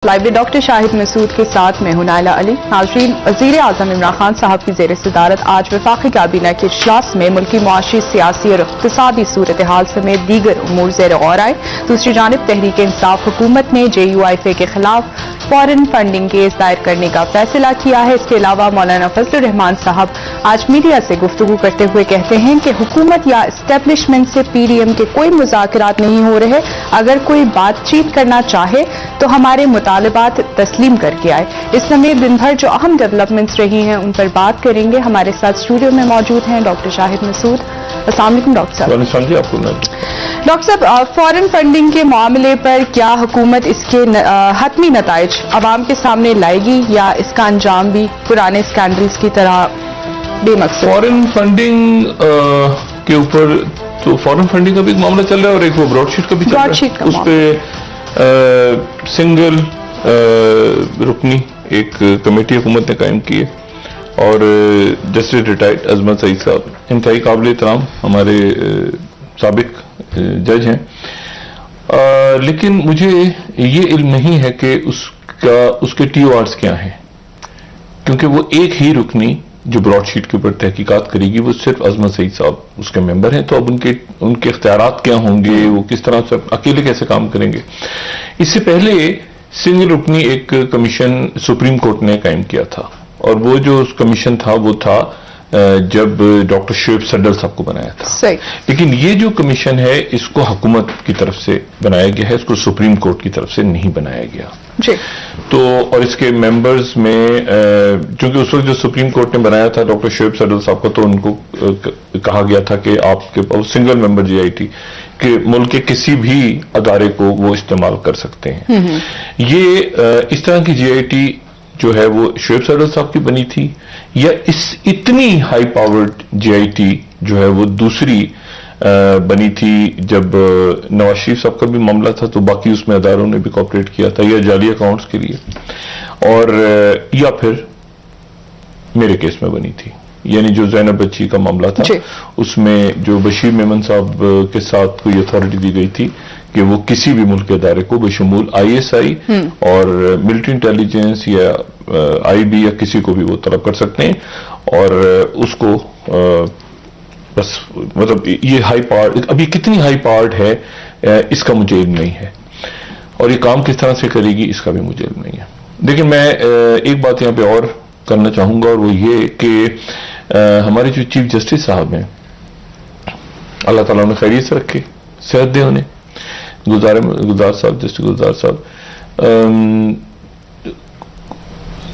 Live doctor شاہد مسعود کے ساتھ میں ہوں نائلہ علی۔ ناظرین، وزیر اعظم عمران خان صاحب کی زیر صدارت آج وفاقی کابینہ کے اجلاس میں ملکی معاشی، سیاسی اور اقتصادی صورتحال سمیت دیگر امور زیر غور آئے۔ دوسری جانب تحریک انصاف حکومت نے JUIF کے خلاف فارن فنڈنگ کیس دائر کرنے کا فیصلہ کیا ہے۔ اس کے علاوہ مولانا فضل الرحمان صاحب آج میڈیا سے گفتگو کرتے ہوئے کہتے ہیں کہ حکومت یا اسٹیبلشمنٹ سے PDM کے کوئی مذاکرات نہیں ہو رہے، اگر کوئی بات چیت کرنا چاہے تو ہمارے مطالبات تسلیم کر کے آئے۔ اس سمیت دن بھر جو اہم ڈیولپمنٹس رہی ہیں ان پر بات کریں گے۔ ہمارے ساتھ اسٹوڈیو میں موجود ہیں ڈاکٹر شاہد مسعود۔ السلام علیکم ڈاکٹر صاحب۔ ڈاکٹر صاحب، فارن فنڈنگ کے معاملے پر کیا حکومت اس کے حتمی نتائج عوام کے سامنے لائے گی یا اس کا انجام بھی پرانے اسکینڈلز کی طرح بے مقصد؟ فارن فنڈنگ کے اوپر تو فارن فنڈنگ کا بھی ایک معاملہ چل رہا ہے اور ایک وہ براڈ شیٹ کا بھی چل رہا ہے۔ اس پہ سنگل رکنی ایک کمیٹی حکومت نے قائم کی ہے اور جسٹس ریٹائرڈ عظمت سعید صاحب انتہائی قابل احترام ہمارے سابق جج ہیں، لیکن مجھے یہ علم نہیں ہے کہ اس کے TORs کیا ہیں، کیونکہ وہ ایک ہی رکنی جو براڈ شیٹ کے اوپر تحقیقات کرے گی وہ صرف عظمت سعید صاحب اس کے ممبر ہیں، تو اب ان کے اختیارات کیا ہوں گے، وہ کس طرح سے اکیلے کیسے کام کریں گے۔ اس سے پہلے سنگل رکنی ایک کمیشن سپریم کورٹ نے قائم کیا تھا اور وہ جو کمیشن تھا وہ تھا جب ڈاکٹر شعیب صدر صاحب کو بنایا تھا، لیکن یہ جو کمیشن ہے اس کو حکومت کی طرف سے بنایا گیا ہے، اس کو سپریم کورٹ کی طرف سے نہیں بنایا گیا جی۔ تو اور اس کے ممبرز میں چونکہ اس وقت جو سپریم کورٹ نے بنایا تھا ڈاکٹر شعیب صدر صاحب کو، تو ان کو کہا گیا تھا کہ آپ کے سنگل ممبر JIT کہ ملک کے کسی بھی ادارے کو وہ استعمال کر سکتے ہیں۔ یہ اس طرح کی JIT جو ہے وہ شعیب صدر صاحب کی بنی تھی یا اتنی ہائی پاورڈ JIT جو ہے وہ دوسری بنی تھی جب نواز شریف صاحب کا بھی معاملہ تھا تو باقی اس میں اداروں نے بھی کوآپریٹ کیا تھا، یا جعلی اکاؤنٹس کے لیے، اور یا پھر میرے کیس میں بنی تھی، یعنی جو زینب بچی کا معاملہ تھا اس میں جو بشیر میمن صاحب کے ساتھ کوئی اتھارٹی دی گئی تھی کہ وہ کسی بھی ملک کے ادارے کو بشمول ISI اور ملٹری انٹیلیجنس یا IB یا کسی کو بھی وہ طلب کر سکتے ہیں، اور اس کو بس مطلب یہ ہائی پاورڈ، ابھی کتنی ہائی پاورڈ ہے اس کا مجھے علم نہیں ہے، اور یہ کام کس طرح سے کرے گی اس کا بھی مجھے علم نہیں ہے۔ لیکن میں ایک بات یہاں پہ اور کرنا چاہوں گا، اور وہ یہ کہ ہمارے جو چیف جسٹس صاحب ہیں، اللہ تعالیٰ انہیں خیریت سے رکھے، صحت دے انہیں، گلزار صاحب، جسٹس گلزار صاحب،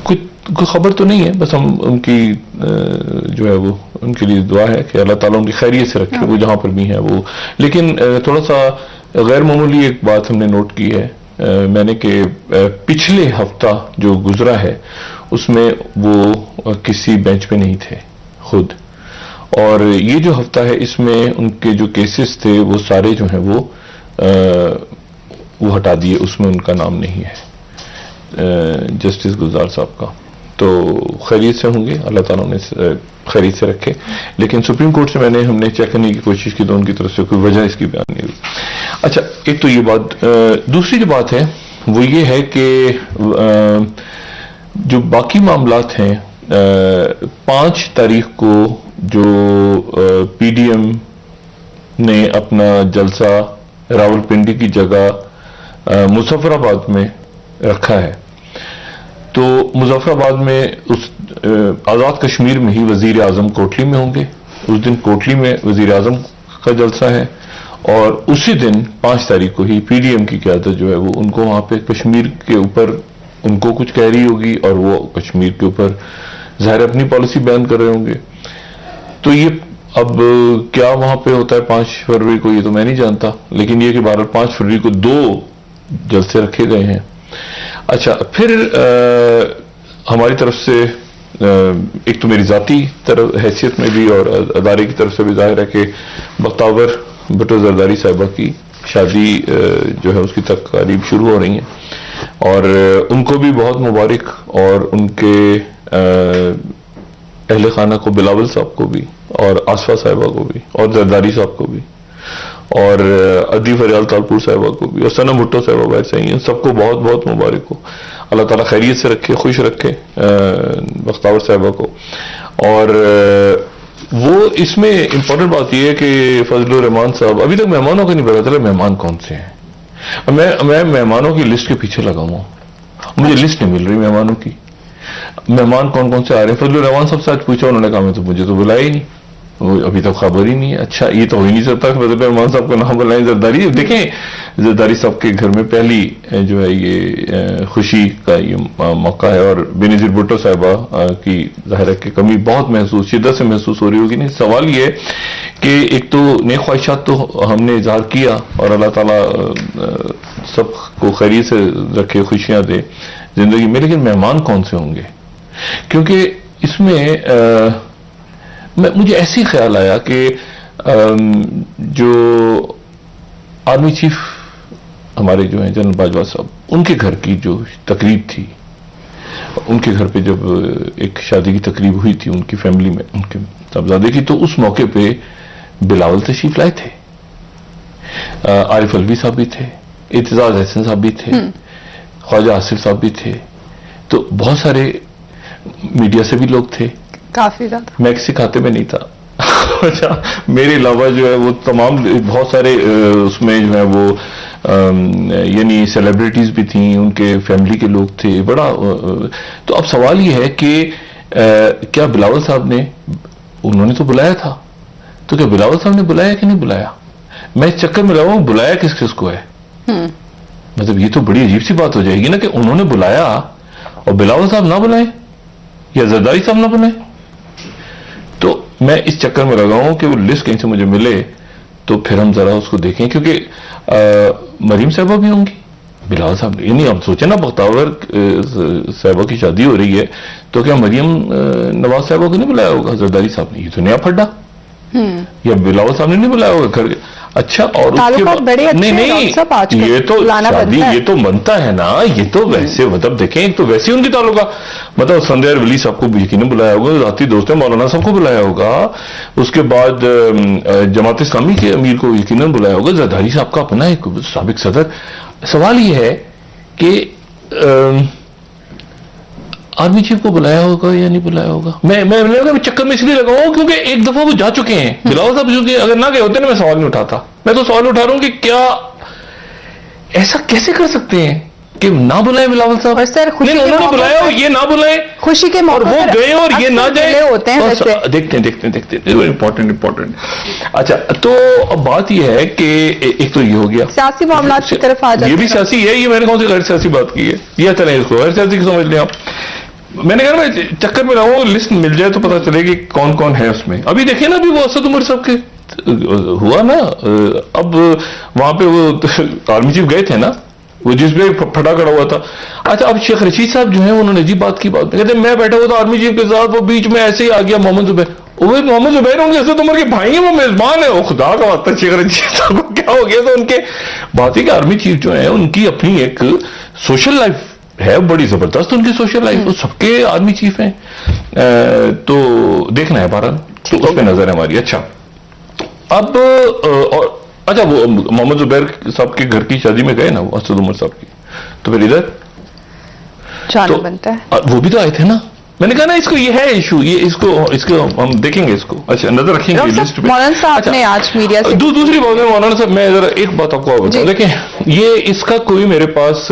کوئی خبر تو نہیں ہے، بس ہم ان کی جو ہے وہ ان کے لیے دعا ہے کہ اللہ تعالیٰ ان کی خیریت سے رکھے، وہ جہاں پر بھی ہیں وہ۔ لیکن تھوڑا سا غیر معمولی ایک بات ہم نے نوٹ کی ہے میں نے، کہ پچھلے ہفتہ جو گزرا ہے اس میں وہ کسی بینچ پہ نہیں تھے خود، اور یہ جو ہفتہ ہے اس میں ان کے جو کیسز تھے وہ سارے جو ہیں وہ ہٹا دیے، اس میں ان کا نام نہیں ہے جسٹس گلزار صاحب کا۔ تو خیریت سے ہوں گے، اللہ تعالیٰ نے خیریت سے رکھے، لیکن سپریم کورٹ سے ہم نے چیک کرنے کی کوشش کی تو ان کی طرف سے کوئی وجہ اس کی بیان نہیں ہوئی۔ اچھا، ایک تو یہ بات، دوسری جو بات ہے وہ یہ ہے کہ جو باقی معاملات ہیں، 5 تاریخ کو جو PDM نے اپنا جلسہ راولپنڈی کی جگہ مظفر آباد میں رکھا ہے، تو مظفر آباد میں اس آزاد کشمیر میں ہی وزیر اعظم کوٹلی میں ہوں گے، اس دن کوٹلی میں وزیر اعظم کا جلسہ ہے، اور اسی دن 5 تاریخ کو ہی PDM کی قیادت جو ہے وہ ان کو وہاں پہ کشمیر کے اوپر ان کو کچھ کہہ رہی ہوگی، اور وہ کشمیر کے اوپر ظاہر اپنی پالیسی بیان کر رہے ہوں گے۔ تو یہ اب کیا وہاں پہ ہوتا ہے 5 فروری کو، یہ تو میں نہیں جانتا، لیکن یہ کہ 5 فروری کو 2 جلسے رکھے گئے ہیں۔ اچھا، پھر ہماری طرف سے ایک تو میری ذاتی حیثیت میں بھی اور ادارے کی طرف سے بھی ظاہر ہے کہ بختاور بھٹو زرداری صاحبہ کی شادی جو ہے اس کی تقریب شروع ہو رہی ہیں، اور ان کو بھی بہت مبارک، اور ان کے اہل خانہ کو، بلاول صاحب کو بھی اور آصفہ صاحبہ کو بھی اور زرداری صاحب کو بھی، اور ادی فریال تالپور صاحبہ کو بھی, اور صنم بھٹو صاحبہ باہر سے ہیں, سب کو بہت بہت مبارک ہو. اللہ تعالیٰ خیریت سے رکھے, خوش رکھے بختاور صاحبہ کو. اور وہ اس میں امپورٹنٹ بات یہ ہے کہ فضل الرحمان صاحب, ابھی تک مہمانوں کا نہیں پتا چلا مہمان کون سے ہیں. میں مہمانوں کی لسٹ کے پیچھے لگا ہوں, مجھے لسٹ نہیں مل رہی مہمانوں کی, مہمان کون کون سے آ رہے ہیں. فضل الرحمان صاحب سے آج پوچھا, انہوں نے کہا میں تو مجھے تو بلایا ہی نہیں, وہ ابھی تک خبر ہی نہیں ہے. اچھا یہ تو ہو ہی نہیں سکتا فضل الرحمان صاحب کا نام بلائیں. زرداری دیکھیں, زرداری صاحب کے گھر میں پہلی جو ہے یہ خوشی کا یہ موقع ہے, اور بینظیر بھٹو صاحبہ کی ظاہر ہے کہ کمی بہت محسوس, شدت سے محسوس ہو رہی ہوگی. نہیں, سوال یہ ہے کہ ایک تو نیک خواہشات تو ہم نے اظہار کیا, اور اللہ تعالیٰ سب کو خیریت سے رکھے, خوشیاں دے زندگی میں, لیکن مہمان کون سے ہوں گے؟ کیونکہ اس میں مجھے ایسی خیال آیا کہ جو آرمی چیف ہمارے جو ہیں جنرل باجوہ صاحب, ان کے گھر کی جو تقریب تھی, ان کے گھر پہ جب ایک شادی کی تقریب ہوئی تھی ان کی فیملی میں, ان کے صاحبزادے کی, تو اس موقع پہ بلاول تشریف لائے تھے, عارف الوی صاحب بھی تھے, اعتزاز احسن صاحب بھی تھے, خواجہ آصف صاحب بھی تھے, تو بہت سارے میڈیا سے بھی لوگ تھے. کافی زیادہ. میں کسی کھاتے میں نہیں تھا. اچھا, میرے علاوہ جو ہے وہ تمام بہت سارے اس میں جو ہے وہ یعنی سیلیبریٹیز بھی تھیں, ان کے فیملی کے لوگ تھے, بڑا. تو اب سوال یہ ہے کہ کیا بلاول صاحب نے, انہوں نے تو بلایا تھا, تو کیا بلاول صاحب نے بلایا کہ نہیں بلایا؟ میں اس چکر میں رہا ہوں بلایا کس کس کو ہے. مطلب یہ تو بڑی عجیب سی بات ہو جائے گی نا کہ انہوں نے بلایا اور بلاول صاحب نہ بلائیں یا زرداری صاحب نہ بلائیں. تو میں اس چکر میں لگا ہوں کہ وہ لسٹ کہیں سے مجھے ملے تو پھر ہم ذرا اس کو دیکھیں, کیونکہ مریم صاحبہ بھی ہوں گی, بلاول صاحب, یعنی آپ سوچیں نا بختاور صاحبہ کی شادی ہو رہی ہے, تو کیا مریم نواز صاحبہ کو نہیں بلایا ہوگا زرداری صاحب نے؟ یہ تو نیا پھڈا. یا بلاول صاحب نے نہیں بلایا ہوگا گھر. اچھا, اور اس کے بعد نہیں, یہ تو شادی یہ تو بنتا ہے نا, یہ تو ویسے مطلب دیکھیں, ایک تو ویسے ان کی تعلقہ, مطلب سندھیار ولی صاحب کو یقیناً بلایا ہوگا, ذاتی دوست ہیں مولانا صاحب کو بلایا ہوگا, اس کے بعد جماعت اسلامی کے امیر کو یقیناً بلایا ہوگا, زرداری صاحب کا اپنا ایک سابق صدر. سوال یہ ہے کہ آرمی چیف کو بلایا ہوگا یا نہیں بلایا ہوگا. میں چکر میں اس لیے لگا ہوں کیونکہ ایک دفعہ وہ جا چکے ہیں. بلاول صاحب چونکہ اگر نہ گئے ہوتے نا میں سوال نہیں اٹھاتا. میں تو سوال اٹھا رہا ہوں کہ کیا ایسا کیسے کر سکتے ہیں کہ نہ بلائیں بلاول صاحب. نہیں, انہوں نے بلایا ہو, یہ نہ بلائیں, خوشی کے موقع اور وہ گئے اور یہ نہ جائیں. دیکھتے ہیں امپورٹنٹ. اچھا, تو اب بات یہ ہے کہ ایک تو یہ ہو گیا سیاسی معاملات کی طرف آ جاتے ہیں. یہ بھی سیاسی ہے, یہ میں نے کون سی غیر سیاسی بات کی ہے, یہ چلیں اس کو غیر سیاسی کی سمجھ لیں آپ. میں نے کہا میں چکر میں رہوں, لسٹ مل جائے تو پتا چلے گی کون کون ہے اس میں. ابھی دیکھیں نا, ابھی وہ اسد عمر صاحب کے ہوا نا, اب وہاں پہ وہ آرمی چیف گئے تھے نا, وہ جس پہ پھٹا کڑا ہوا تھا. اچھا, اب شیخ رشید صاحب جو ہیں انہوں نے عجیب بات کی, بات کہتے ہیں میں بیٹھا ہوا تھا آرمی چیف کے ساتھ, وہ بیچ میں ایسے ہی آ گیا محمد زبیر. وہ محمد زبیر ہوں گے اسد عمر کے بھائی ہیں, وہ میزبان ہے, وہ خدا کا واسطہ شیخ رشید صاحب کو کیا ہو گیا. تو ان کے بات ہے کہ آرمی چیف جو ہیں ان کی اپنی ایک سوشل لائف ہے, بڑی زبردست ان کی سوشل لائف, وہ سب کے آرمی چیف ہیں. تو دیکھنا ہے بہرحال, تو اس پہ نظر ہے ہماری. اچھا, اب اچھا وہ محمد زبیر صاحب کے گھر کی شادی میں گئے نا وہ اسد عمر صاحب کی, تو پھر ادھر جانا بنتا ہے. وہ بھی تو آئے تھے نا. میں نے کہا نا اس کو یہ ہے ایشو, یہ اس کو ہم دیکھیں گے, اس کو اچھا نظر رکھیں گے لسٹ پہ. مولانا صاحب نے آج میڈیا سے دوسری بات ہے مولانا صاحب, میں ذرا ایک بات آپ کو بتاؤں. دیکھیں, یہ اس کا کوئی میرے پاس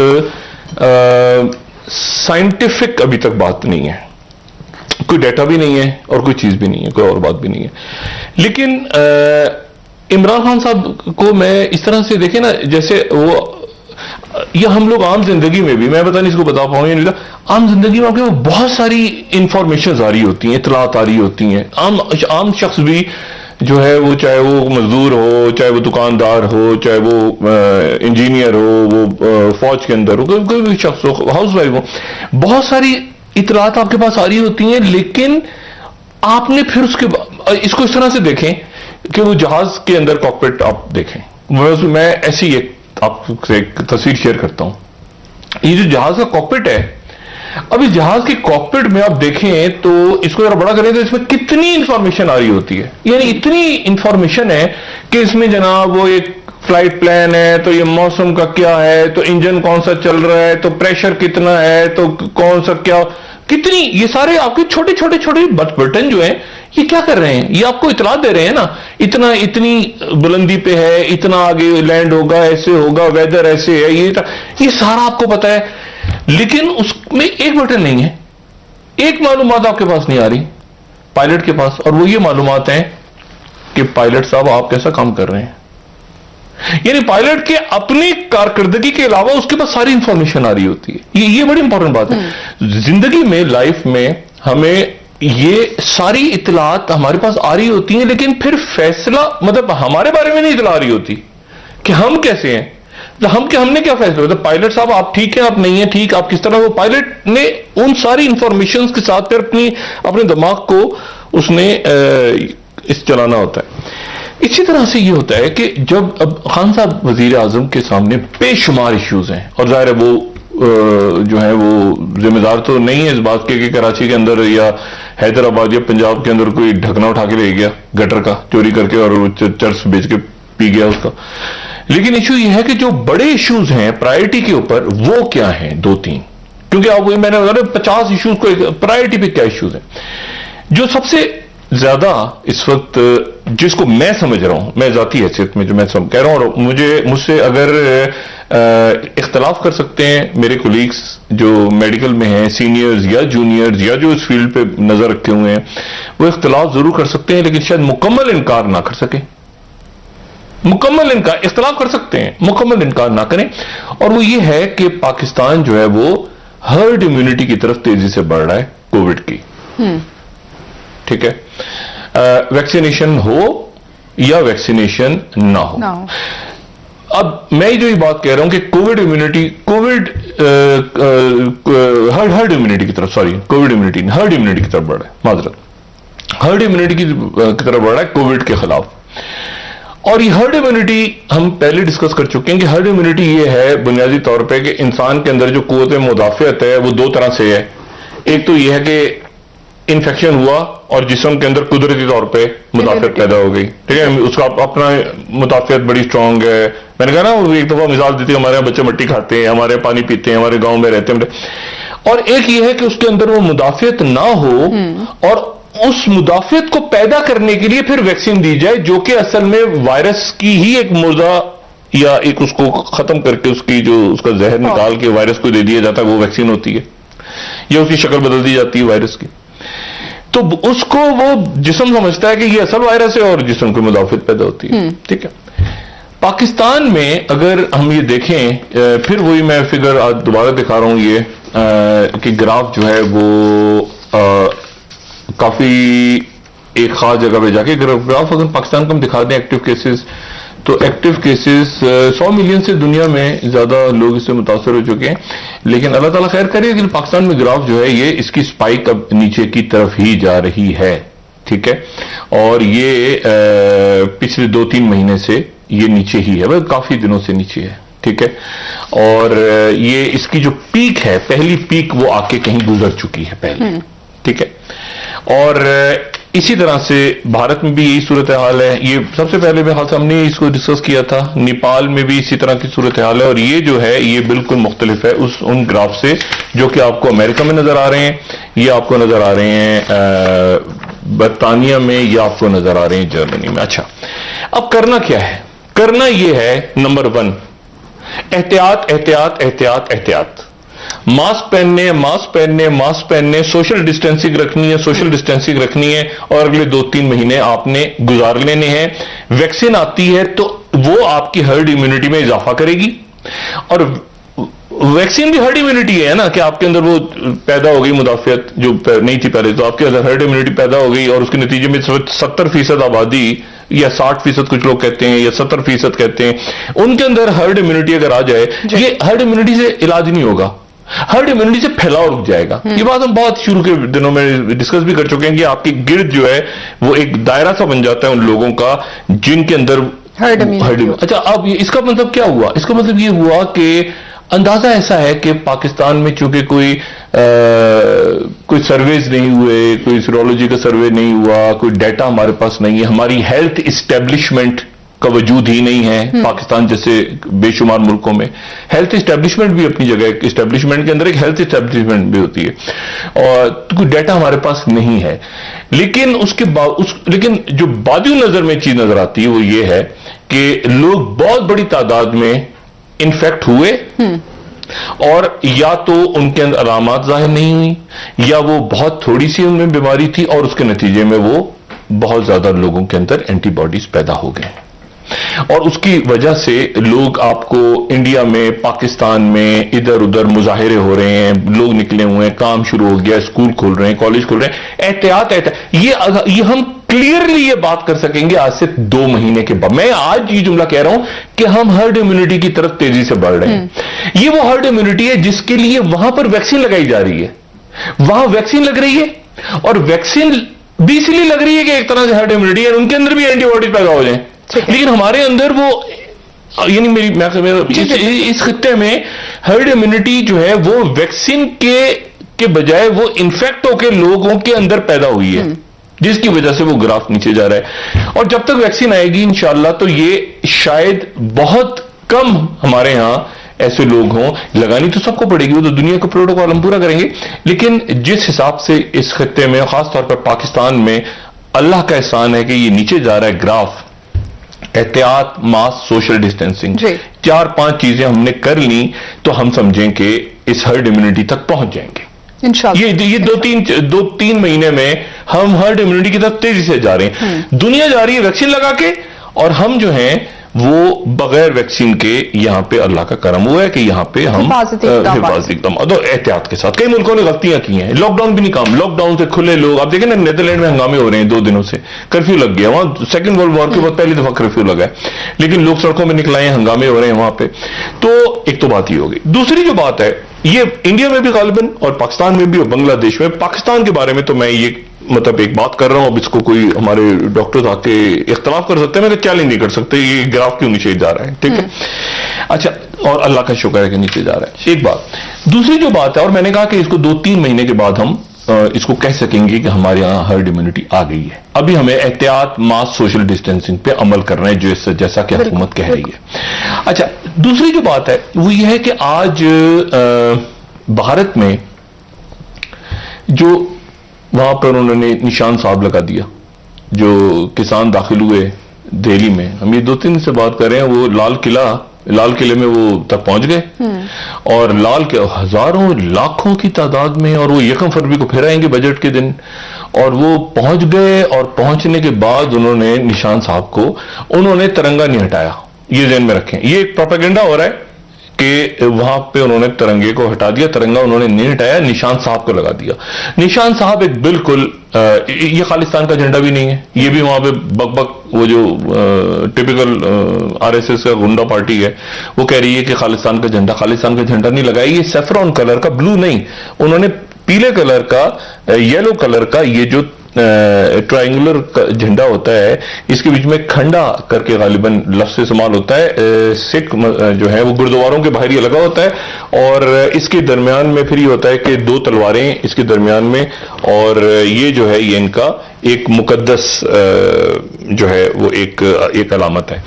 سائنٹیفک ابھی تک بات نہیں ہے, کوئی ڈیٹا بھی نہیں ہے اور کوئی چیز بھی نہیں ہے, کوئی اور بات بھی نہیں ہے. لیکن عمران خان صاحب کو میں اس طرح سے دیکھیں نا, جیسے وہ یا ہم لوگ عام زندگی میں بھی, میں پتہ نہیں اس کو بتا پاؤں یا نہیں, عام زندگی میں آپ کے بہت ساری انفارمیشن آ رہی ہوتی ہیں, اطلاعات آ رہی ہوتی ہیں. عام شخص بھی جو ہے وہ, چاہے وہ مزدور ہو, چاہے وہ دکاندار ہو, چاہے وہ انجینئر ہو, وہ فوج کے اندر ہو, کوئی بھی شخص ہو, ہاؤس وائف ہو, بہت ساری اطلاعات آپ کے پاس آ رہی ہوتی ہیں. لیکن آپ نے پھر اس کو اس طرح سے دیکھیں کہ وہ جہاز کے اندر کاکپٹ آپ دیکھیں. میں ایسی ایک آپ سے ایک تصویر شیئر کرتا ہوں. یہ جو جہاز کا کاکپٹ ہے, اب اس جہاز کے کاکپٹ میں آپ دیکھیں تو اس کو ذرا بڑا کریں تو اس میں کتنی انفارمیشن آ رہی ہوتی ہے. یعنی اتنی انفارمیشن ہے کہ اس میں جناب وہ ایک فلائٹ پلان ہے, تو یہ موسم کا کیا ہے, تو انجن کون سا چل رہا ہے, تو پریشر کتنا ہے, تو کون سا کیا, کتنی, یہ سارے آپ کے چھوٹے چھوٹے چھوٹے بٹن جو ہیں یہ کیا کر رہے ہیں, یہ آپ کو اطلاع دے رہے ہیں نا, اتنی بلندی پہ ہے, اتنا آگے لینڈ ہوگا, ایسے ہوگا, ویدر ایسے ہے, یہ سارا آپ کو پتا ہے. لیکن اس میں ایک بٹن نہیں ہے, ایک معلومات آپ کے پاس نہیں آ رہی پائلٹ کے پاس, اور وہ یہ معلومات ہیں کہ پائلٹ صاحب آپ کیسا کام کر رہے ہیں. یعنی پائلٹ کے اپنی کارکردگی کے علاوہ اس کے پاس ساری انفارمیشن آ رہی ہوتی ہے. یہ بڑی امپورٹنٹ بات ہے زندگی میں, لائف میں ہمیں یہ ساری اطلاعات ہمارے پاس آ رہی ہوتی ہیں, لیکن پھر فیصلہ مطلب ہمارے بارے میں نہیں اطلاع آ رہی ہوتی کہ ہم کیسے ہیں, ہم نے کیا فیصلہ ہوتا ہے. پائلٹ صاحب آپ ٹھیک ہیں, آپ نہیں ہیں ٹھیک, آپ کس طرح, وہ پائلٹ نے ان ساری انفارمیشن کے ساتھ پھر اپنے دماغ کو اس نے اس چلانا ہوتا ہے. اسی طرح سے یہ ہوتا ہے کہ جب اب خان صاحب وزیر اعظم کے سامنے بے شمار ایشوز ہیں, اور ظاہر ہے وہ جو ہیں وہ ذمہ دار تو نہیں ہے اس بات کے کہ کراچی کے اندر یا حیدرآباد یا پنجاب کے اندر کوئی ڈھکنا اٹھا کے لے گیا گٹر کا چوری کر کے اور چرس بیچ کے پی گیا اس کا. لیکن ایشو یہ ہے کہ جو بڑے ایشوز ہیں پرائرٹی کے اوپر وہ کیا ہیں, 2-3, کیونکہ آپ میں نے 50 ایشوز کو پرائرٹی پہ کیا ایشوز ہیں. جو سب سے زیادہ اس وقت جس کو میں سمجھ رہا ہوں, میں ذاتی حیثیت میں جو میں کہہ رہا ہوں, اور مجھ سے اگر اختلاف کر سکتے ہیں میرے کولیگز جو میڈیکل میں ہیں, سینئرز یا جونیئرز یا جو اس فیلڈ پہ نظر رکھے ہوئے ہیں, وہ اختلاف ضرور کر سکتے ہیں لیکن شاید مکمل انکار نہ کر سکیں. اختلاف کر سکتے ہیں, مکمل انکار نہ کریں. اور وہ یہ ہے کہ پاکستان جو ہے وہ ہرڈ امیونٹی کی طرف تیزی سے بڑھ رہا ہے کووڈ کی. ٹھیک ہے, ویکسینیشن ہو یا ویکسینیشن نہ ہو. اب میں جو یہ بات کہہ رہا ہوں کہ کووڈ امیونٹی ہرڈ امیونٹی کی طرف کووڈ امیونٹی ہرڈ امیونٹی کی طرف بڑھ رہا ہے, معذرت, ہرڈ امیونٹی کی طرف بڑھ رہا ہے کووڈ کے خلاف. اور یہ ہرڈ امیونٹی ہم پہلے ڈسکس کر چکے ہیں کہ ہرڈ امیونٹی یہ ہے بنیادی طور پہ کہ انسان کے اندر جو قوت مدافعت ہے وہ 2 طرح سے ہے. ایک تو یہ ہے کہ انفیکشن ہوا اور جسم کے اندر قدرتی طور پہ مدافعت پیدا ہو گئی, ٹھیک ہے, اس کا اپنا مدافعت بڑی اسٹرانگ ہے. میں نے کہا نا وہ ایک دفعہ مثال دیتی ہے, ہمارے یہاں بچے مٹی کھاتے ہیں, ہمارے پانی پیتے ہیں, ہمارے گاؤں میں رہتے ہیں. اور ایک یہ ہے کہ اس کے اندر وہ مدافعت نہ ہو اور اس مدافعت کو پیدا کرنے کے لیے پھر ویکسین دی جائے, جو کہ اصل میں وائرس کی ہی ایک مردہ یا ایک اس کو ختم کر کے اس کا زہر نکال کے وائرس کو دے دیا جاتا ہے, وہ ویکسین ہوتی ہے, یا اس کی شکل بدل دی جاتی ہے وائرس کی. تو اس کو وہ جسم سمجھتا ہے کہ یہ اصل وائرس ہے اور جسم کی مدافعت پیدا ہوتی ہے. ٹھیک ہے, پاکستان میں اگر ہم یہ دیکھیں, پھر وہی میں فگر آج دوبارہ دکھا رہا ہوں یہ کہ گراف جو ہے وہ کافی ایک خاص جگہ پہ جا کے گراف اگر پاکستان کو ہم دکھا دیں ایکٹیو کیسز, تو ایکٹیو کیسز 100 ملین سے دنیا میں زیادہ لوگ اس سے متاثر ہو چکے ہیں. لیکن اللہ تعالیٰ خیر کرے, لیکن پاکستان میں گراف جو ہے یہ اس کی سپائک اب نیچے کی طرف ہی جا رہی ہے. ٹھیک ہے, اور یہ پچھلے 2-3 مہینے سے یہ نیچے ہی ہے, کافی دنوں سے نیچے ہے. ٹھیک ہے, اور یہ اس کی جو پیک ہے, پہلی پیک وہ آ کے کہیں گزر چکی ہے پہلے. ٹھیک ہے, اور اسی طرح سے بھارت میں بھی یہی صورتحال ہے. یہ سب سے پہلے ہم نے اس کو ڈسکس کیا تھا, نیپال میں بھی اسی طرح کی صورتحال ہے, اور یہ جو ہے یہ بالکل مختلف ہے ان گراف سے جو کہ آپ کو امریکہ میں نظر آ رہے ہیں, یہ آپ کو نظر آ رہے ہیں برطانیہ میں, یا آپ کو نظر آ رہے ہیں جرمنی میں. اچھا, اب کرنا کیا ہے؟ کرنا یہ ہے, نمبر 1 احتیاط احتیاط احتیاط احتیاط. ماسک پہننے, سوشل ڈسٹینسنگ رکھنی ہے, اور اگلے 2-3 مہینے آپ نے گزار لینے ہیں. ویکسین آتی ہے تو وہ آپ کی ہرڈ امیونٹی میں اضافہ کرے گی, اور ویکسین بھی ہرڈ امیونٹی ہے نا, کہ آپ کے اندر وہ پیدا ہو گئی مدافعت جو نہیں تھی پہلے, تو آپ کے اندر ہرڈ امیونٹی پیدا ہو گئی, اور اس کے نتیجے میں 70% آبادی یا 60% کچھ لوگ کہتے ہیں یا 70% کہتے ہیں, ان کے اندر ہرڈ امیونٹی اگر آ جائے, یہ ہرڈ امیونٹی سے علاج نہیں ہوگا, ہرڈ امیونٹی سے پھیلاؤ رک جائے گا. یہ بات ہم بہت شروع کے دنوں میں ڈسکس بھی کر چکے ہیں کہ آپ کی گرد جو ہے وہ ایک دائرہ سا بن جاتا ہے ان لوگوں کا جن کے اندر ہرڈ امیونٹی. اچھا, اب اس کا مطلب کیا ہوا؟ اس کا مطلب یہ ہوا کہ اندازہ ایسا ہے کہ پاکستان میں چونکہ کوئی سرویز نہیں ہوئے, کوئی سیرولوجی کا سروے نہیں ہوا, کوئی ڈیٹا ہمارے پاس نہیں ہے, ہماری ہیلتھ اسٹیبلشمنٹ کا وجود ہی نہیں ہے پاکستان جیسے بے شمار ملکوں میں. ہیلتھ اسٹیبلشمنٹ بھی اپنی جگہ ہے, اسٹیبلشمنٹ کے اندر ایک ہیلتھ اسٹیبلشمنٹ بھی ہوتی ہے, اور کوئی ڈیٹا ہمارے پاس نہیں ہے. لیکن لیکن جو بادی نظر میں چیز نظر آتی ہے وہ یہ ہے کہ لوگ بہت بڑی تعداد میں انفیکٹ ہوئے, اور یا تو ان کے اندر علامات ظاہر نہیں ہوئی, یا وہ بہت تھوڑی سی ان میں بیماری تھی, اور اس کے نتیجے میں وہ بہت زیادہ لوگوں کے اندر اینٹی باڈیز پیدا ہو گئے. اور اس کی وجہ سے لوگ آپ کو انڈیا میں, پاکستان میں ادھر ادھر مظاہرے ہو رہے ہیں, لوگ نکلے ہوئے ہیں, کام شروع ہو گیا, اسکول کھول رہے ہیں, کالج کھول رہے ہیں. احتیاط یہ ہم کلیئرلی یہ بات کر سکیں گے آج سے 2 مہینے کے بعد. میں آج یہ جملہ کہہ رہا ہوں کہ ہم ہرڈ امیونٹی کی طرف تیزی سے بڑھ رہے ہیں. یہ وہ ہرڈ امیونٹی ہے جس کے لیے وہاں پر ویکسین لگائی جا رہی ہے. وہاں ویکسین لگ رہی ہے, اور ویکسین بھی اس لیے لگ رہی ہے کہ ایک طرح سے ہرڈ امیونٹی ہے, ان کے اندر بھی اینٹی باڈیز پیدا ہو جائیں. لیکن ہمارے اندر وہ, یعنی اس خطے میں ہرڈ امیونٹی جو ہے وہ ویکسین کے بجائے وہ انفیکٹ ہو کے لوگوں کے اندر پیدا ہوئی ہے, جس کی وجہ سے وہ گراف نیچے جا رہا ہے. اور جب تک ویکسین آئے گی انشاءاللہ تو یہ شاید بہت کم ہمارے ہاں ایسے لوگ ہوں. لگانی تو سب کو پڑے گی, وہ تو دنیا کا پروٹوکول ہم پورا کریں گے, لیکن جس حساب سے اس خطے میں خاص طور پر پاکستان میں اللہ کا احسان ہے کہ یہ نیچے جا رہا ہے گراف. احتیاط, ماسک, سوشل ڈسٹینسنگ, 4-5 چیزیں ہم نے کر لیں تو ہم سمجھیں کہ اس ہرڈ امیونٹی تک پہنچ جائیں گے انشاءاللہ. یہ 2-3 مہینے میں ہم ہرڈ امیونٹی کی طرف تیزی سے جا رہے ہیں. دنیا جا رہی ہے ویکسین لگا کے, اور ہم جو ہیں وہ بغیر ویکسین کے یہاں پہ اللہ کا کرم ہوا ہے کہ یہاں پہ ہم حفاظتی اقدام احتیاط کے ساتھ. کئی ملکوں نے غلطیاں کی ہیں, لاک ڈاؤن بھی نہیں کام, لاک ڈاؤن سے کھلے لوگ, آپ دیکھیں نا نیدرلینڈ میں ہنگامے ہو رہے ہیں 2 دنوں سے, کرفیو لگ گیا وہاں, سیکنڈ ورلڈ وار کے بعد پہلی دفعہ کرفیو لگا ہے, لیکن لوگ سڑکوں میں نکلائے ہیں, ہنگامے ہو رہے ہیں وہاں پہ. تو ایک تو بات یہ ہوگی. دوسری جو بات ہے, یہ انڈیا میں بھی غالباً اور پاکستان میں بھی اور بنگلہ دیش میں, پاکستان کے بارے میں تو میں یہ مطلب ایک بات کر رہا ہوں, اب اس کو کوئی ہمارے ڈاکٹرز آ کے اختلاف کر سکتے ہیں, میں تو چیلنج نہیں کر سکتے یہ گراف کیوں نیچے جا رہا ہے, ٹھیک ہے. اچھا, اور اللہ کا شکر ہے کہ نیچے جا رہا ہے, ایک بات. دوسری جو بات ہے, اور میں نے کہا کہ اس کو 2-3 مہینے کے بعد ہم اس کو کہہ سکیں گے کہ ہمارے یہاں ہرڈ امیونٹی آ گئی ہے. ابھی ہمیں احتیاط, ماسک, سوشل ڈسٹینسنگ پہ عمل کرنا ہے جیسا کہ حکومت کہہ رہی ہے. اچھا, دوسری جو بات ہے وہ یہ ہے کہ آج بھارت میں جو وہاں پر انہوں نے نشان صاحب لگا دیا, جو کسان داخل ہوئے دہلی میں, ہم یہ 2-3 دن سے بات کر رہے ہیں, وہ لال قلعے میں وہ تک پہنچ گئے, اور ہزاروں لاکھوں کی تعداد میں, اور وہ 1 فروری کو پھر آئیں گے بجٹ کے دن, اور وہ پہنچ گئے. اور پہنچنے کے بعد انہوں نے نشان صاحب کو, انہوں نے ترنگا نہیں ہٹایا. یہ ذہن میں رکھیں, یہ ایک پروپیگنڈا ہو رہا ہے کہ وہاں پہ انہوں نے ترنگے کو ہٹا دیا, ترنگا انہوں نے نہیں ہٹایا, نشان صاحب کو لگا دیا. نشان صاحب ایک بالکل یہ خالصتان کا جھنڈا بھی نہیں ہے, یہ بھی وہاں پہ بک وہ جو ٹپیکل RSS کا گنڈا پارٹی ہے وہ کہہ رہی ہے کہ خالصتان کا جھنڈا نہیں لگایا. یہ سیفرون کلر کا, بلو نہیں, انہوں نے پیلے کلر کا, یلو کلر کا, یہ جو ٹرائنگولر جھنڈا ہوتا ہے, اس کے بیچ میں کھنڈا کر کے غالباً لفظ استعمال ہوتا ہے. سکھ جو ہے وہ گردواروں کے باہر یہ لگا ہوتا ہے, اور اس کے درمیان میں پھر یہ ہوتا ہے کہ 2 تلواریں اس کے درمیان میں, اور یہ جو ہے یہ ان کا ایک مقدس جو ہے وہ ایک علامت ہے.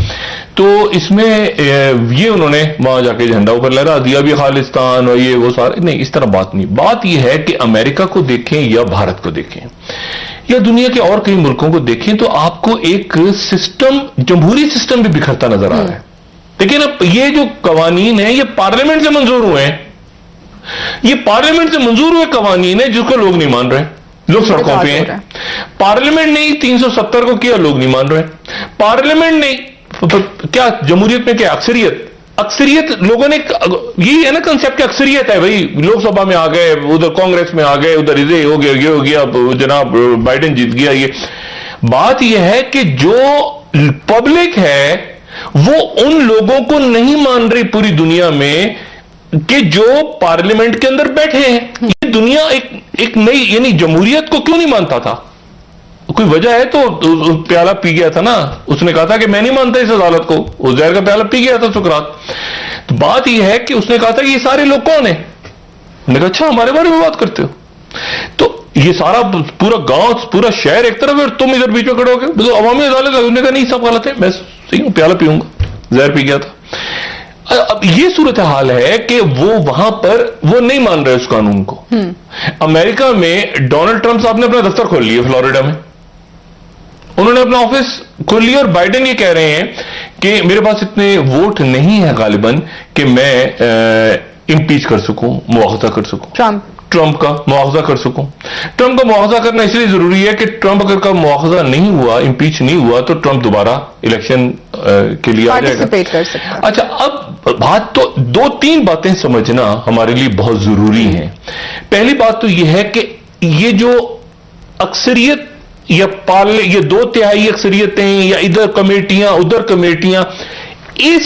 تو اس میں یہ انہوں نے وہاں جا کے جھنڈا اوپر لہرا دیا بھی خالصتان اور یہ وہ سارے. نہیں, اس طرح بات نہیں. بات یہ ہے کہ امریکہ کو دیکھیں یا بھارت کو دیکھیں یا دنیا کے اور کئی ملکوں کو دیکھیں تو آپ کو ایک سسٹم, جمہوری سسٹم بھی بکھرتا نظر آ رہا ہے. لیکن اب یہ جو قوانین ہیں یہ پارلیمنٹ سے منظور ہوئے ہیں, یہ پارلیمنٹ سے منظور ہوئے قوانین ہیں جس کو لوگ نہیں مان رہے, لوگ سڑکوں پہ ہیں. پارلیمنٹ نے 370 کو کیا, لوگ نہیں مان رہے. پارلیمنٹ نے کیا, جمہوریت میں کیا اکثریت لوگوں نے, یہی ہے نا کنسپٹ کہ اکثریت ہے بھائی, لوک سبھا میں آ گئے, ادھر کانگریس میں آ گئے, ادھر یہ ہو گیا, جناب بائیڈن جیت گیا. یہ بات یہ ہے کہ جو پبلک ہے وہ ان لوگوں کو نہیں مان رہی پوری دنیا میں کہ جو پارلیمنٹ کے اندر بیٹھے ہیں. یہ دنیا ایک نئی, یعنی جمہوریت کو کیوں نہیں مانتا تھا, کوئی وجہ ہے تو پیالہ پی گیا تھا نا, اس نے کہا تھا کہ میں نہیں مانتا اس عدالت کو, اس زہر کا پیالہ پی گیا تھا سقراط. تو بات یہ ہے کہ اس نے کہا تھا کہ یہ سارے لوگ کون ہیں, میں نے کہا اچھا ہمارے بارے میں بات کرتے ہو. تو یہ سارا پورا گاؤں پورا شہر ایک طرف ہے اور تم ادھر بیچ میں کھڑے ہو گئے. تو عوامی عدالت نے کہا نہیں سب غلط ہے, میں صحیح ہوں, پیالہ پیوں گا, زہر پی گیا تھا. اب یہ صورتحال ہے کہ وہ وہاں پر وہ نہیں مان رہے اس قانون کو. امریکہ میں ڈونلڈ ٹرمپ صاحب نے اپنا دفتر کھول لیا فلوریڈا میں, انہوں نے اپنا آفس کھول لیا, اور بائیڈن یہ کہہ رہے ہیں کہ میرے پاس اتنے ووٹ نہیں ہے غالباً کہ میں امپیچ کر سکوں, مواخذہ کر سکوں, ٹرمپ کا مواخذہ کر سکوں. ٹرمپ کا مواخذہ کرنا اس لیے ضروری ہے کہ ٹرمپ اگر کا مواخذہ نہیں ہوا, امپیچ نہیں ہوا, تو ٹرمپ دوبارہ الیکشن کے لیے آ جائے گا. اچھا, اب بات تو 2-3 باتیں سمجھنا ہمارے لیے بہت ضروری ہیں. پہلی بات تو یہ ہے کہ یہ جو اکثریت یا یہ 2/3 اکثریتیں یا ادھر کمیٹیاں ادھر کمیٹیاں, اس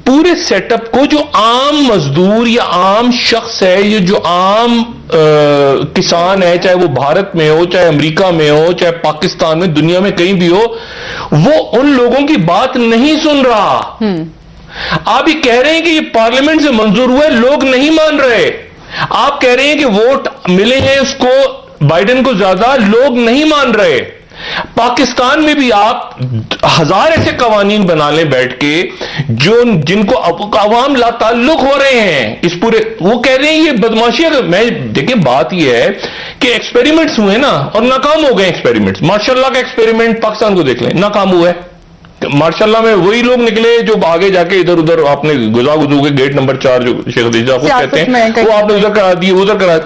پورے سیٹ اپ کو جو عام مزدور یا عام شخص ہے, یہ جو عام کسان ہے, چاہے وہ بھارت میں ہو, چاہے امریکہ میں ہو, چاہے پاکستان میں, دنیا میں کہیں بھی ہو, وہ ان لوگوں کی بات نہیں سن رہا. آپ یہ کہہ رہے ہیں کہ یہ پارلیمنٹ سے منظور ہوا ہے, لوگ نہیں مان رہے. آپ کہہ رہے ہیں کہ ووٹ ملے ہیں اس کو بائیڈن کو زیادہ, لوگ نہیں مان رہے. پاکستان میں بھی آپ 1000 ایسے قوانین بنا لیں بیٹھ کے جن کو عوام لا تعلق ہو رہے ہیں اس پورے, وہ کہہ رہے ہیں یہ بدماشی ہے. میں دیکھیں بات یہ ہے کہ ایکسپیریمنٹس ہوئے نا اور ناکام ہو گئے ایکسپیریمنٹس. ماشاء اللہ کا ایکسپیریمنٹ پاکستان کو دیکھ لیں, ناکام ہوا ہے. ماشاء اللہ میں وہی لوگ نکلے جو آگے جا کے ادھر ادھر آپ نے گزو کے گیٹ نمبر 4 جو شیخ عدیجہ کو کہتے ہیں وہ آپ نے ادھر کرا دیے ادھر کرا.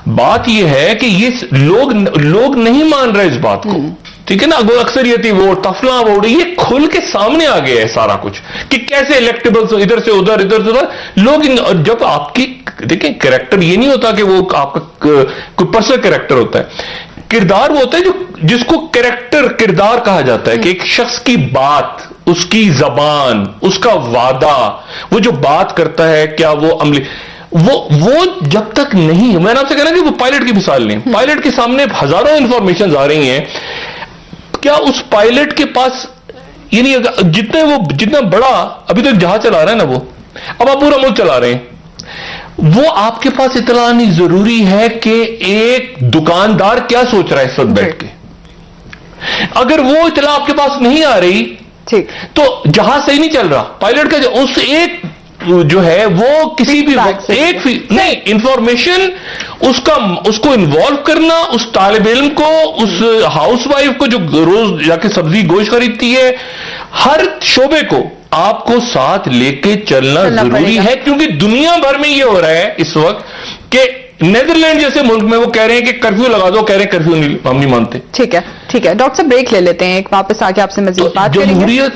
بات یہ ہے کہ یہ لوگ نہیں مان رہے اس بات کو, ٹھیک ہے نا. اکثریتی ووٹ, تفلاں ووٹ, یہ کھل کے سامنے آ گیا ہے سارا کچھ کہ کیسے الیکٹیبلز ادھر سے ادھر ادھر سے ادھر لوگ. جب آپ کی دیکھیں کریکٹر یہ نہیں ہوتا کہ وہ آپ کا کوئی پرسنل کریکٹر ہوتا ہے, کردار وہ ہوتا ہے جس کو کردار کہا جاتا ہے, کہ ایک شخص کی بات, اس کی زبان, اس کا وعدہ, وہ جو بات کرتا ہے کیا وہ عملی, وہ جب تک نہیں. میں نے آپ سے کہنا کہ وہ پائلٹ کی مثال لیں, پائلٹ کے سامنے ہزاروں انفارمیشن آ رہی ہیں, کیا اس پائلٹ کے پاس یعنی جتنا بڑا ابھی تک جہاز چلا رہا ہے نا, وہ اب آپ پورا ملک چلا رہے ہیں, وہ آپ کے پاس اطلاع آنی ضروری ہے کہ ایک دکاندار کیا سوچ رہا ہے اس وقت بیٹھ کے. اگر وہ اطلاع آپ کے پاس نہیں آ رہی تو جہاز صحیح نہیں چل رہا. پائلٹ کا اس ایک جو ہے وہ کسی بھی ایک نہیں انفارمیشن اس کو انوالو کرنا, اس طالب علم کو, اس ہاؤس وائف کو جو روز جا کے سبزی گوشت خریدتی ہے, ہر شعبے کو آپ کو ساتھ لے کے چلنا ضروری ہے. کیونکہ دنیا بھر میں یہ ہو رہا ہے اس وقت کہ نیدرلینڈ جیسے ملک میں وہ کہہ رہے ہیں کہ کرفیو لگا دو, کہہ رہے ہیں کرفیو ہم نہیں مانتے. ٹھیک ہے ڈاکٹر صاحب بریک لے لیتے ہیں, ایک واپس آ کے آپ سے مزید بات کریں گے. جمہوریت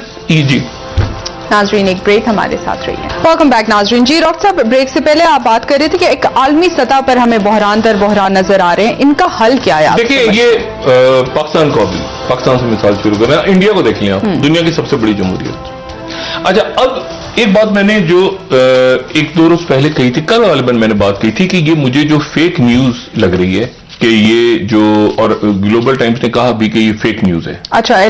جی ناظرین ایک بریک ہمارے ساتھ رہی ہے. ویلکم بیک ناظرین. جی ڈاکٹر صاحب بریک سے پہلے آپ بات کر رہے تھے کہ ایک عالمی سطح پر ہمیں بحران در بحران نظر آ رہے ہیں, ان کا حل کیا ہے؟ دیکھیے یہ پاکستان سے مثال شروع کر رہے ہیں, انڈیا کو دیکھ لیں آپ, دنیا کی سب سے بڑی جمہوریت. اچھا اب ایک بات میں نے جو 1-2 روز پہلے کہی تھی, کل غالباً میں نے بات کی تھی کہ یہ مجھے جو فیک نیوز لگ رہی ہے کہ یہ جو, اور گلوبل ٹائمز نے کہا بھی کہ یہ فیک نیوز ہے. اچھا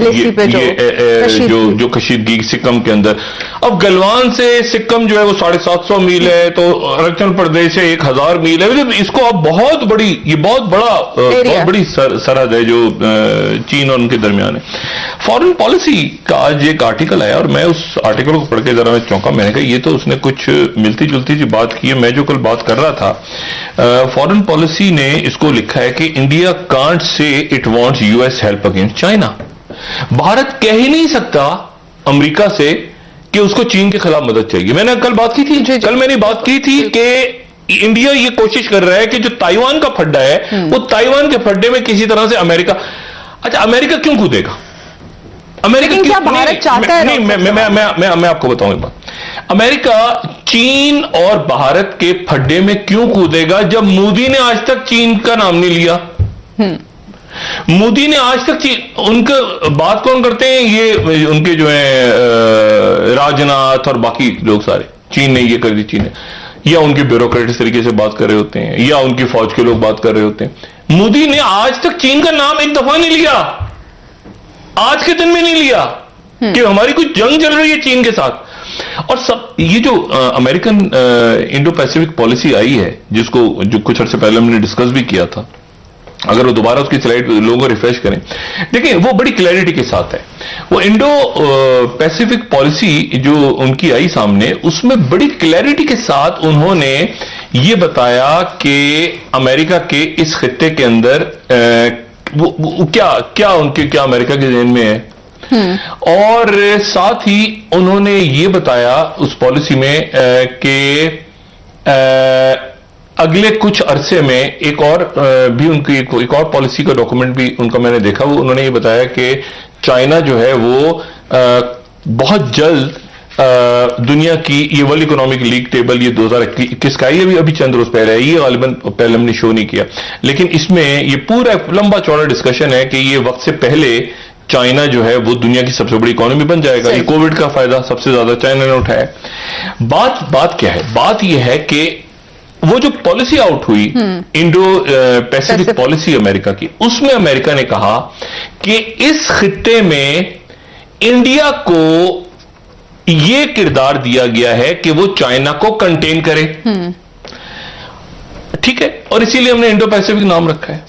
جو کشیدگی سکم کے اندر, اب گلوان سے سکم جو ہے وہ 750 میل ہے, تو اروناچل پردیش سے 1000 میل ہے. اس کو اب بہت بڑی سرحد ہے جو چین اور ان کے درمیان ہے. فارن پالیسی کا آج ایک آرٹیکل آیا اور میں اس آرٹیکل کو پڑھ کے ذرا میں چونکا. میں نے کہا یہ تو اس نے کچھ ملتی جلتی سی بات کی ہے. میں جو کل بات کر رہا تھا, فارن پالیسی نے اس کو لکھا ہے کہ India can't say it wants US help against China. Bharat کہہ ہی نہیں سکتا امریکہ سے کہ اس کو چین کے خلاف مدد چاہیے. میں نے کل بات کی تھی, کل میں نے بات کی تھی کہ انڈیا یہ کوشش کر رہا ہے کہ جو تائیوان کا پھڈا ہے وہ تائیوان کے پھڈے میں کسی طرح سے امریکہ, اچھا امریکہ کیوں کودے گا؟ امریکہ میں آپ کو بتاؤں ایک بات, امریکہ چین اور بھارت کے پھڈے میں کیوں کودے گا جب مودی نے آج تک چین کا نام نہیں لیا؟ مودی نے آج تک ان کا بات کون کرتے ہیں؟ یہ ان کے جو ہیں راجناتھ اور باقی لوگ سارے, چین نے یہ کر دی, چین نے, یا ان کے بیوروکریٹ اس طریقے سے بات کر رہے ہوتے ہیں, یا ان کی فوج کے لوگ بات کر رہے ہوتے ہیں. مودی نے آج تک چین کا نام ایک دفعہ نہیں لیا, آج کے دن میں نہیں لیا کہ ہماری کوئی جنگ چل رہی ہے چین کے ساتھ. اور سب یہ جو امریکن انڈو پیسیفک پالیسی آئی ہے, جس کو جو کچھ عرصے پہلے ہم نے ڈسکس بھی کیا تھا, اگر وہ دوبارہ اس کی سلائڈ لوگوں کو ریفریش کریں، دیکھیں وہ بڑی کلیئرٹی کے ساتھ ہے. وہ انڈو پیسیفک پالیسی جو ان کی آئی سامنے، اس میں بڑی کلیئرٹی کے ساتھ انہوں نے یہ بتایا کہ امریکہ کے اس خطے کے اندر کیا ان کے کیا امریکہ کے ذہن میں ہے، اور ساتھ ہی انہوں نے یہ بتایا اس پالیسی میں کہ اگلے کچھ عرصے میں ایک اور بھی ان کی ایک اور پالیسی کا ڈاکومنٹ بھی ان کا میں نے دیکھا، وہ انہوں نے یہ بتایا کہ چائنا جو ہے وہ بہت جلد دنیا کی یہ ورلڈ اکنامک لیگ ٹیبل یہ 2021 کا یہ ابھی چند روز پہلے ہے، یہ غالباً پہلے ہم نے شو نہیں کیا، لیکن اس میں یہ پورا لمبا چوڑا ڈسکشن ہے کہ یہ وقت سے پہلے چائنا جو ہے وہ دنیا کی سب سے بڑی اکانومی بن جائے گا. یہ کووڈ کا فائدہ سب سے زیادہ چائنا نے اٹھایا. بات کیا ہے؟ بات یہ ہے کہ وہ جو پالیسی آؤٹ ہوئی انڈو پیسیفک پالیسی امریکہ کی، اس میں امریکہ نے کہا کہ اس خطے میں انڈیا کو یہ کردار دیا گیا ہے کہ وہ چائنا کو کنٹین کرے. ٹھیک ہے، اور اسی لیے ہم نے انڈو پیسیفک نام رکھا ہے.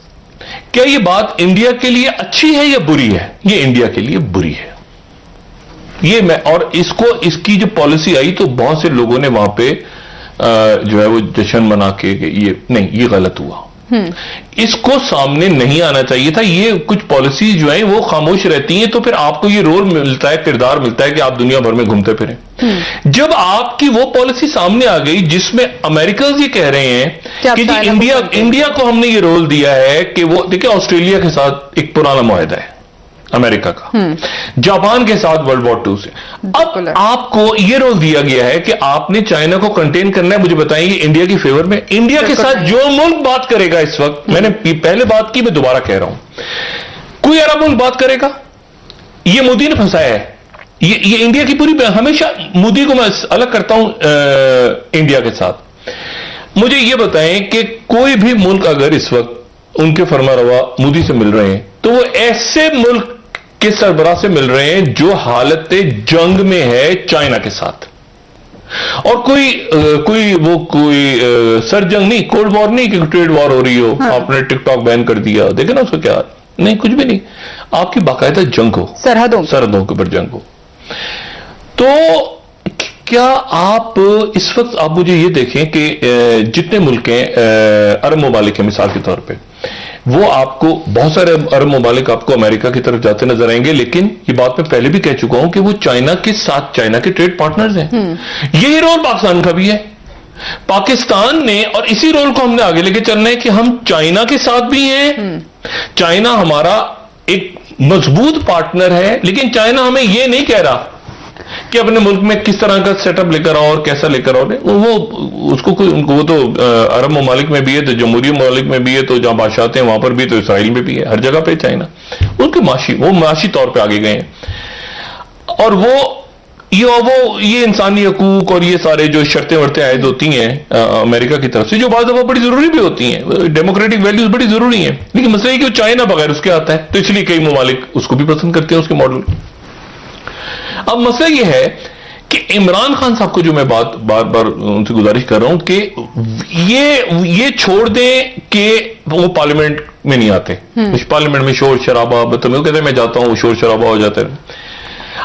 کیا یہ بات انڈیا کے لیے اچھی ہے یا بری ہے؟ یہ انڈیا کے لیے بری ہے. یہ میں اور اس کی جو پالیسی آئی تو بہت سے لوگوں نے وہاں پہ جو ہے وہ جشن منا کے کہ یہ غلط ہوا. اس کو سامنے نہیں آنا چاہیے تھا. یہ کچھ پالیسی جو ہیں وہ خاموش رہتی ہیں تو پھر آپ کو یہ رول ملتا ہے، کردار ملتا ہے کہ آپ دنیا بھر میں گھومتے پھریں. جب آپ کی وہ پالیسی سامنے آ گئی جس میں امریکہ یہ کہہ رہے ہیں کہ جی انڈیا کو ہم نے یہ رول دیا ہے کہ وہ دیکھیں آسٹریلیا کے ساتھ ایک پرانا معاہدہ ہے امریکہ کا، جاپان کے ساتھ ورلڈ وار 2 سے، اب آپ کو یہ رول دیا گیا ہے کہ آپ نے چائنا کو کنٹین کرنا ہے. مجھے بتائیں یہ انڈیا کی فیور میں؟ انڈیا کے ساتھ جو ملک بات کرے گا اس وقت، میں نے پہلے بات کی، میں دوبارہ کہہ رہا ہوں، کوئی عرب ملک بات کرے گا؟ یہ مودی نے پھنسایا ہے. یہ انڈیا کی پوری، ہمیشہ مودی کو میں الگ کرتا ہوں انڈیا کے ساتھ. مجھے یہ بتائیں کہ کوئی بھی ملک اگر اس وقت ان کے فرما روا مودی سے مل رہے ہیں تو وہ ایسے ملک کے سربراہ سے مل رہے ہیں جو حالت جنگ میں ہے چائنا کے ساتھ، اور کوئی سر جنگ نہیں، کولڈ وار نہیں کہ ٹریڈ وار ہو رہی ہو، آپ نے ٹک ٹاک بین کر دیا، دیکھیں نا اس کو کیا نہیں، کچھ بھی نہیں. آپ کی باقاعدہ جنگ ہو، سرحدوں کے اوپر جنگ ہو. تو کیا آپ اس وقت آپ مجھے یہ دیکھیں کہ جتنے ملک ہیں عرب ممالک ہیں مثال کے طور پہ، وہ آپ کو بہت سارے عرب ممالک آپ کو امریکہ کی طرف جاتے نظر آئیں گے، لیکن یہ بات میں پہلے بھی کہہ چکا ہوں کہ وہ چائنا کے ساتھ چائنا کے ٹریڈ پارٹنرز ہیں. یہی رول پاکستان کا بھی ہے. پاکستان نے، اور اسی رول کو ہم نے آگے لے کے چلنا ہے کہ ہم چائنا کے ساتھ بھی ہیں. چائنا ہمارا ایک مضبوط پارٹنر ہے، لیکن چائنا ہمیں یہ نہیں کہہ رہا کہ اپنے ملک میں کس طرح کا سیٹ اپ لے کر آؤ اور کیسا لے کر آؤ. وہ تو عرب ممالک میں بھی ہے، تو جمہوری ممالک میں بھی ہے، تو جہاں بادشاہ ہیں وہاں پر بھی، تو اسرائیل میں بھی ہے، ہر جگہ پہ چائنا ان کے معاشی طور پہ آگے گئے ہیں. اور یہ انسانی حقوق اور یہ سارے جو شرطیں ورتیں عائد ہوتی ہیں امریکہ کی طرف سے، جو بعض دفعہ بڑی ضروری بھی ہوتی ہیں، ڈیموکریٹک ویلیوز بڑی ضروری ہیں، لیکن مسئلہ یہ کہ وہ چائنا بغیر اس کے آتا ہے، تو اس لیے کئی ممالک اس کو بھی پسند کرتے ہیں، اس کے ماڈل. اب مسئلہ یہ ہے کہ عمران خان صاحب کو جو میں بار بار ان سے گزارش کر رہا ہوں کہ یہ چھوڑ دیں کہ وہ پارلیمنٹ میں نہیں آتے. پارلیمنٹ میں شور شرابہ، وہ کہتے ہیں میں جاتا ہوں، شور شرابہ ہو جاتا ہے.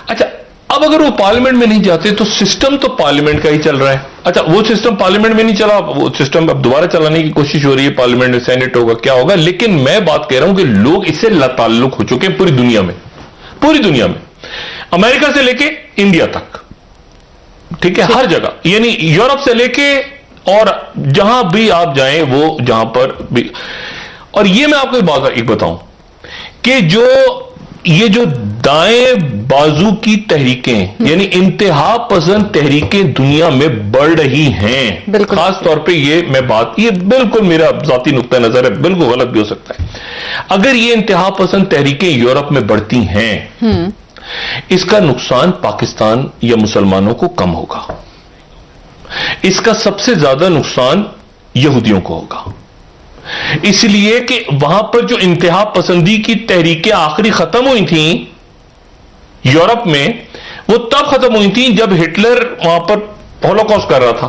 اچھا، اب اگر وہ پارلیمنٹ میں نہیں جاتے تو سسٹم تو پارلیمنٹ کا ہی چل رہا ہے. اچھا، وہ سسٹم پارلیمنٹ میں نہیں چلا، وہ سسٹم اب دوبارہ چلانے کی کوشش ہو رہی ہے، پارلیمنٹ میں سینٹ ہوگا، کیا ہوگا. لیکن میں بات کہہ رہا ہوں کہ لوگ اس سے لاتعلق ہو چکے ہیں پوری دنیا میں، امریکہ سے لے کے انڈیا تک، ٹھیک ہے، ہر جگہ، یعنی یورپ سے لے کے اور جہاں بھی آپ جائیں وہ جہاں پر بھی. اور یہ میں آپ کو ایک بتاؤں کہ یہ جو دائیں بازو کی تحریکیں، یعنی انتہا پسند تحریکیں دنیا میں بڑھ رہی ہیں، خاص طور پہ یہ بالکل میرا ذاتی نقطہ نظر ہے، بالکل غلط بھی ہو سکتا ہے. اگر یہ انتہا پسند تحریکیں یورپ میں بڑھتی ہیں، اس کا نقصان پاکستان یا مسلمانوں کو کم ہوگا. اس کا سب سے زیادہ نقصان یہودیوں کو ہوگا، اس لیے کہ وہاں پر جو انتہا پسندی کی تحریکیں آخری ختم ہوئی تھیں یورپ میں، وہ تب ختم ہوئی تھیں جب ہٹلر وہاں پر ہولوکاسٹ کر رہا تھا.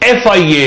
FIA,